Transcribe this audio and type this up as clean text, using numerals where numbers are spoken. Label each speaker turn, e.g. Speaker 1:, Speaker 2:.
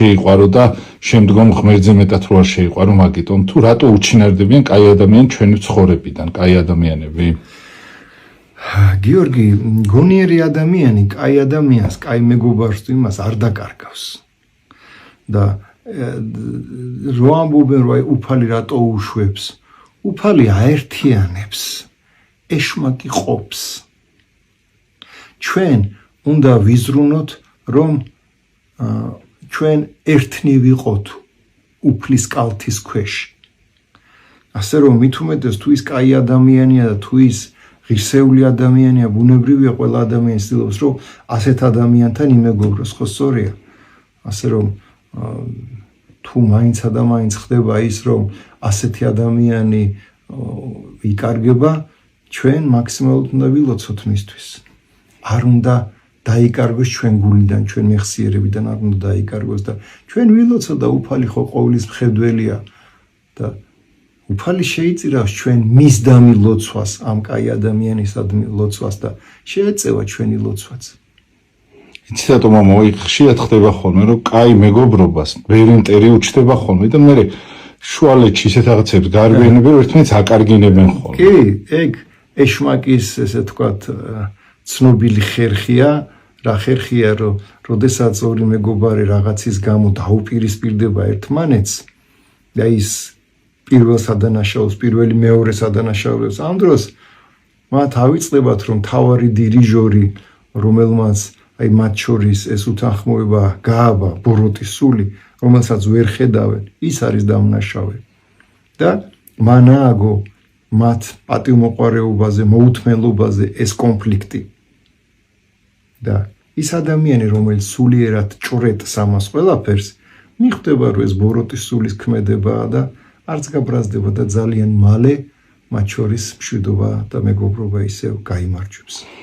Speaker 1: შეიყვარო და შემდგომ ღმერთზე მეტად რო არ შეიყვარო მაგიტომ თუ რატო უჩინარდებიან კაი ადამიანი ჩვენი ცხოვრებიდან კაი ადამიანები
Speaker 2: გიორგი გონიერი ადამიანი კაი ადამიანს კაი მეგობარს თუ იმას არ დაკარგავს და რო ამბობენ რომ უფალი რატო უშვებს უფალი აერთიანებს ეშმაკი ყოფს ჩვენ უნდა ვიზრუნოთ რომ ჩვენ ერთნი ვიყოთ უფლის კალთის ქვეშ ასე რომ მით უმეტეს თუ ის კაი ადამიანია და თუ ის ღირსეული ადამიანია ბუნებრივია ყველა ადამიანი ცდილობს რომ ასეთ ადამიანთან იმეგობროს ხო სწორია ასე რომ თუ მაინცა და მაინც ხდება ის რომ ასეთი ადამიანი იკარგება ჩვენ მაქსიმალურად უნდა ვილოცოთ მისთვის არ უნდა დაიკარგოს ჩვენ გულიდან ჩვენ მეხსიერებიდან არ უნდა დაიკარგოს და ჩვენ ვილოცოთ და უფალი ხო ყოვლის მხედველია და უფალი შეიწირავს ჩვენ მისდამი ლოცვას ამ კაი ადამიანისადმი ლოცვას და შეეწევა ჩვენი ლოცვაც
Speaker 1: იცი რატო მამა ხშირად ხდება ხოლმე რომ კაი მეგობრობას ვერი მტერი უჩდება ხოლმე და მე შუალედში ისეთ რაღაცებს გარბიანებენ ერთმანეთს აკარგინებენ ხოლმე
Speaker 2: კი ეგ ეშმაკის ესე თქვათ ცნობილი ხერხია რა ხერხია რომ როდესაც ორი მეგობარი რაღაცის გამო დაუპირისპირდება ერთმანეთს და ის პირველ სადანაშაულს პირველი მეორე სადანაშაულს ამ დროს მათ ავიწყდებათ რომ თავარი დირიჟორი რომელმაც აი მათ შორის ეს უთანხმოება გააბა ბოროტის სული რომელსაც ვერ ხედავენ ის არის დამნაშავე და მანააგო მათ პატივმოყვარეობაზე მოუთმენლობაზე ეს კონფლიქტი და ის ადამიანი რომელიც სულიერად ჭრეტს ამას ყველაფერს მიხვდება რომ ეს ბოროტის სულის ქმედებაა და არც გაბრაზდება და ძალიან მალე მათ შორის მშვიდობა და მეგობრობა ისევ გაიმარჯვებს